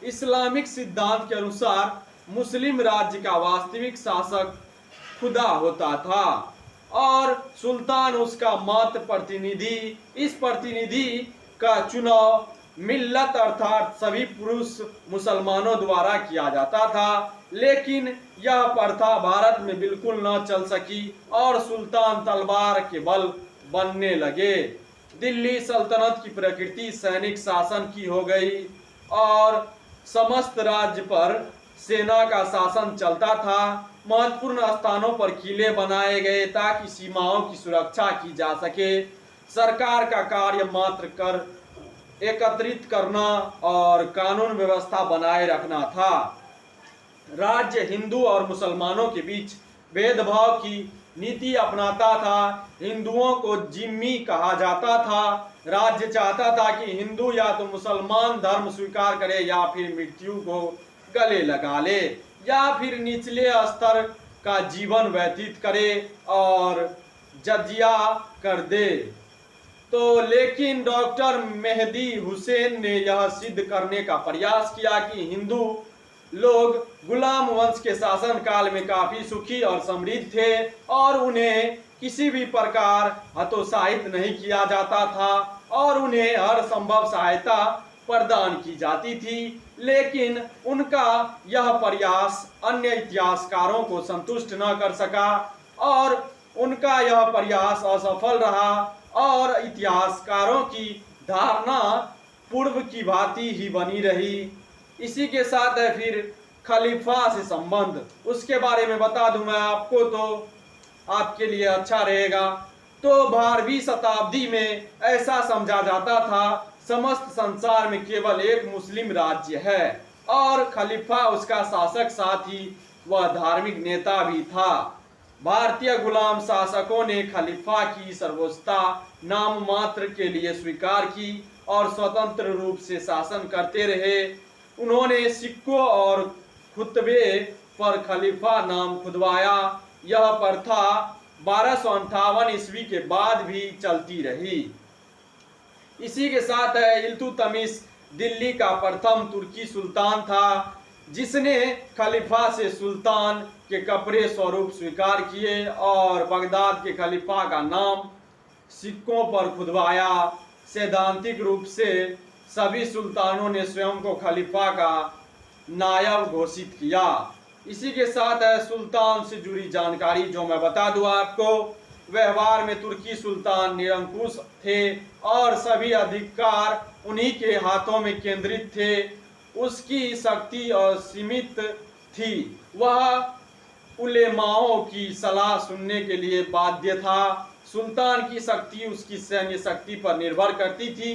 Islamic सिद्धांत के अनुसार मुस्लिम राज्य का वास्तविक शासक खुदा होता था और सुल्तान उसका मात्र प्रतिनिधि। इस प्रतिनिधि का चुनाव मिल्लत अर्थात सभी पुरुष मुसलमानों द्वारा किया जाता था, लेकिन यह प्रथा भारत में बिल्कुल न चल सकी और सुल्तान तलवार के बल बनने लगे। दिल्ली सल्तनत की प्रकृति सैनिक शासन की हो गई और समस्त राज्य पर सेना का शासन चलता था। महत्वपूर्ण स्थानों पर किले बनाए गए ताकि सीमाओं की सुरक्षा की जा सके। सरकार का कार्य मात्र कर एकत्रित करना और कानून व्यवस्था बनाए रखना था। राज्य हिंदू और मुसलमानों के बीच भेदभाव की नीति अपनाता था। हिंदुओं को जिम्मी कहा जाता था। राज्य चाहता था कि हिंदू या तो मुसलमान धर्म स्वीकार करे या फिर मृत्यु को गले लगा ले या फिर निचले स्तर का जीवन व्यतीत करे और जजिया कर दे। तो लेकिन डॉक्टर मेहदी हुसैन ने यह सिद्ध करने का प्रयास किया कि हिंदू लोग गुलाम वंश के शासन काल में काफी सुखी और समृद्ध थे और उन्हें किसी भी प्रकार हतोत्साहित नहीं किया जाता था और उन्हें हर संभव सहायता प्रदान की जाती थी। लेकिन उनका यह प्रयास अन्य इतिहासकारों को संतुष्ट न कर सका और उनका यह प्रयास असफल रहा और इतिहासकारों की धारणा पूर्व की भांति ही बनी रही। इसी के साथ है फिर खलीफा से संबंध, उसके बारे में बता दूं मैं आपको तो आपके लिए अच्छा रहेगा। तो 12वीं शताब्दी में ऐसा समझा जाता था समस्त संसार में केवल एक मुस्लिम राज्य है और खलीफा उसका शासक साथ ही वह धार्मिक नेता भी था। भारतीय गुलाम शासकों ने खलीफा की सर्वोच्चता नाम मात्र के लिए स्वीकार की और स्वतंत्र रूप से शासन करते रहे। उन्होंने सिक्कों और खुतबे पर खलीफा नाम खुदवाया। यह प्रथा 1258 ईस्वी के बाद भी चलती रही। इसी के साथ है इल्तुतमिश दिल्ली का प्रथम तुर्की सुल्तान था जिसने खलीफा से सुल्तान के कपड़े स्वरूप स्वीकार किए और बगदाद के खलीफा का नाम सिक्कों पर खुदवाया। सैद्धांतिक रूप से सभी सुल्तानों ने स्वयं को खलीफा का नायब घोषित किया। इसी के साथ है सुल्तान से जुड़ी जानकारी जो मैं बता दूं आपको। व्यवहार में तुर्की सुल्तान निरंकुश थे और सभी अधिकार उन्हीं के हाथों में केंद्रित थे। उसकी शक्ति असीमित थी। वह उलेमाओं की सलाह सुनने के लिए बाध्य था। सुल्तान की शक्ति उसकी सैन्य शक्ति पर निर्भर करती थी